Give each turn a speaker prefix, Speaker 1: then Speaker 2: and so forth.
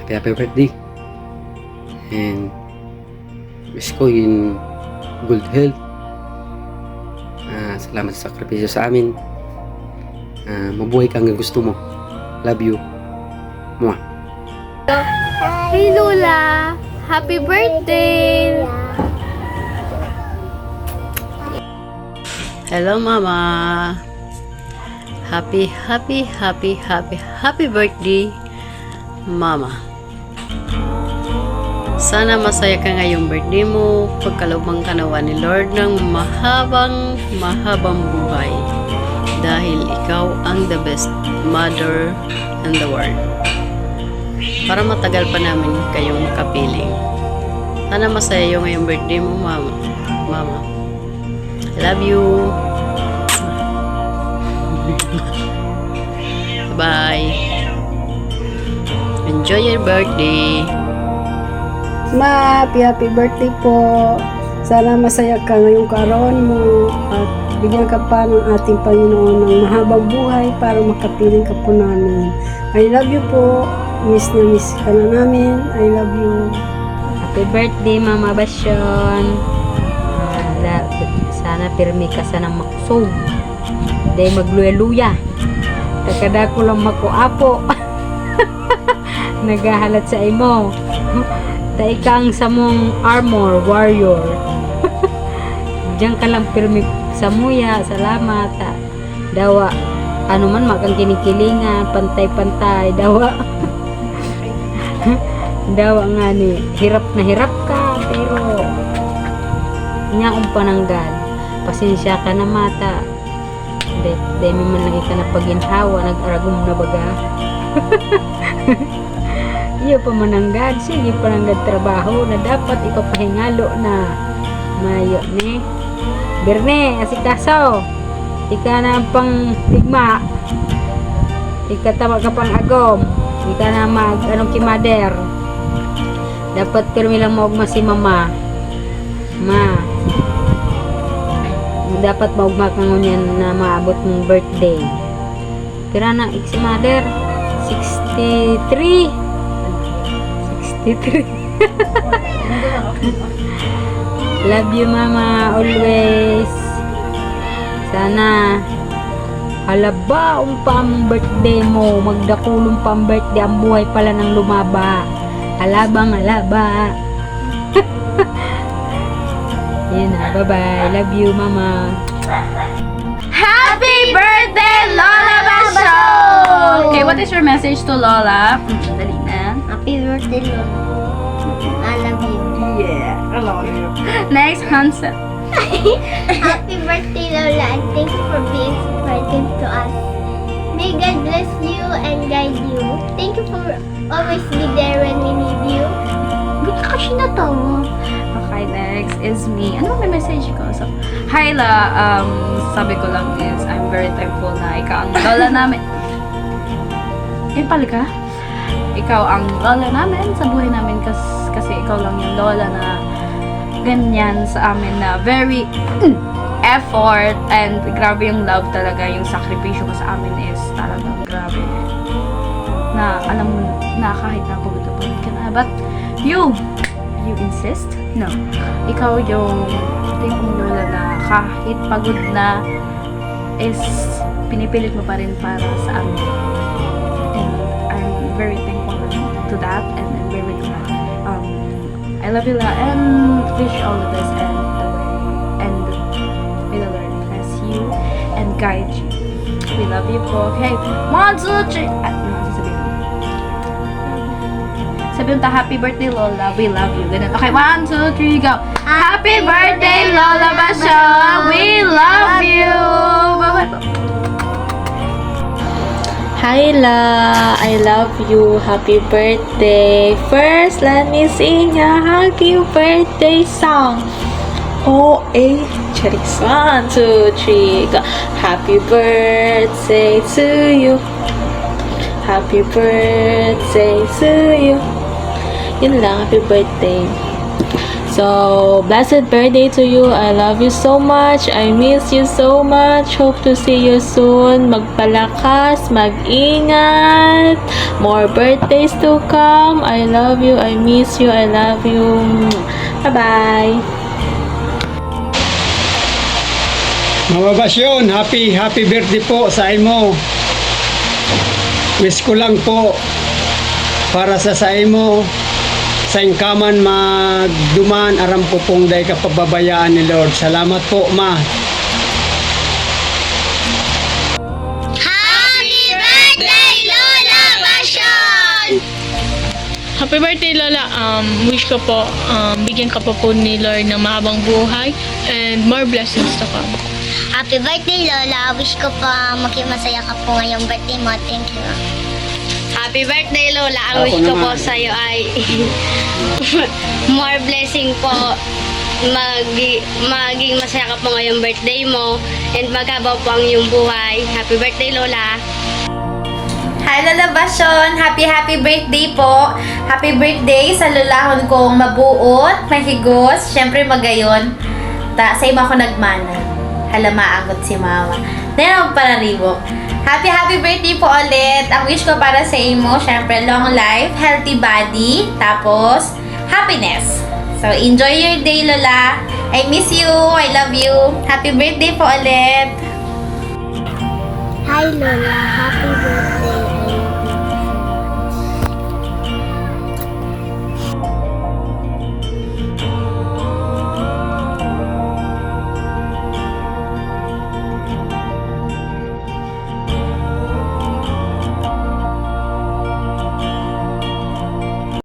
Speaker 1: happy birthday. And wish ko in good health. Salamat sa sakripisyo sa amin. Mabuhay ka hanggang gusto mo. Love you. Mwah.
Speaker 2: Hey Lola! Happy birthday!
Speaker 3: Hello Mama. Happy birthday Mama. Sana masaya ka ngayong birthday mo. Pagkalubang ka nawa ni Lord ng mahabang buhay. Dahil ikaw ang the best mother in the world. Para matagal pa namin kayong makapiling. Sana masaya yung ngayong birthday mo, Mama. I love you. Bye. Enjoy your birthday.
Speaker 4: Happy birthday po. Sana masaya ka ngayong karoon mo at bigyan ka pa ng ating Panginoon ng mahabang buhay para makapiling ka po namin. I love you po. Miss ka na namin. I love you.
Speaker 5: Happy birthday, Mama Basyon. Sana pirmi ka sa nang makusog. Dahil magluya-luya. Kakada ko lang makuapo. Nagahalat sa imo. Taikang sa mong armor, warrior. Diyan ka lang pirmi sa muya. Salamat. Dawa. Ano man makang kinikilingan. Pantay-pantay. Dawa. Dawa nga ni. Hirap na hirap ka. Pero niya kung pananggal. Pasensya ka na mata. Demi man lagi ka na paginhawa. Nag-aragom na baga. Iyo pa mananggad, sige pananggad trabaho na dapat ikaw pahingalo na mayo ni Berne, asikaso ika na ang pang tigma ika tama ka pang agom ika na mag anong kimader dapat pirmi lang maugma si mama dapat maugma kang ngunyan na maabot mong birthday pira na si mother 63 Love you Mama always. Sana halaba pa ang birthday mo, magdakulong pa ang birthday, ang buhay pala ng lumaba. Alaba. Yan na, bye-bye. Love you Mama.
Speaker 2: Happy birthday, Lola Basyon! Okay, what is your message to Lola? Dali na.
Speaker 6: Happy birthday, Lola. I love you.
Speaker 2: Yeah, I love you. Next, Hansa.
Speaker 6: Happy birthday, Lola, and thank you for being supportive to us. May God bless you and guide you. Thank you for always be there when we need you.
Speaker 2: Buti kasi na to. Okay, next is me. Ano may message ko? So, hi La, sabi ko lang is, I'm very thankful na ikaw ang lola namin. Pali ka? Ikaw ang lola namin sa buhay namin kasi ikaw lang yung lola na ganyan sa amin na very effort and grabe yung love talaga, yung sakripisyo ko sa amin is talagang grabe na alam mo na kahit napagod ka na but you insist? No. Ikaw yung tipong lola na kahit pagod na is pinipilit mo pa rin para sa amin. And I'm very thankful to that and I'm very glad. I love you La and wish you all the best and the way and may the Lord bless you and guide you. We love you po. Okay. 1, 2, 3. Sabihin ta, happy birthday Lola, we love you. Ganun. Okay, 1, 2, 3, go. Happy birthday Lola Basyon, we love you. Bye-bye po.
Speaker 7: Hi La, I love you. Happy birthday. First, let me sing a happy birthday song. Charis. 1, 2, 3, go. Happy birthday to you. Happy birthday to you. Yun lang, happy birthday. So, blessed birthday to you. I love you so much. I miss you so much. Hope to see you soon. Magpalakas, mag-ingat. More birthdays to come. I love you. I miss you. I love you. Bye-bye.
Speaker 8: Mga basyon, happy birthday po sa imo. Wish ko lang po para sa imo sa ingkaman magduman aram po pong day kapababayaan ni Lord. Salamat po, ma.
Speaker 6: Happy birthday, Lola Basyon!
Speaker 9: Happy birthday, Lola. Wish ko po, bigyan ka po ni Lord ng mahabang buhay and more blessings to come.
Speaker 6: Happy birthday, Lola. Wish ko pa makimasaya ka po ngayong birthday mo. Thank you.
Speaker 10: Happy birthday, Lola. Ang wish ko po sa iyo ay more blessing po. Maging masaya ka po ngayong birthday mo and maghabaw po ang iyong buhay. Happy birthday, Lola.
Speaker 11: Hi, Lola Basyon! Happy birthday po! Happy birthday sa lulahon kong mabuot, mahigos, syempre magayon. Sa imo ako nagmana. Hala, maagot si mama. Dahil magpararibok. Happy birthday po ulit! Ang wish ko para sa imo, syempre long life, healthy body, tapos happiness. So, enjoy your day, Lola! I miss you! I love you! Happy birthday po ulit!
Speaker 6: Hi, Lola. Happy birthday.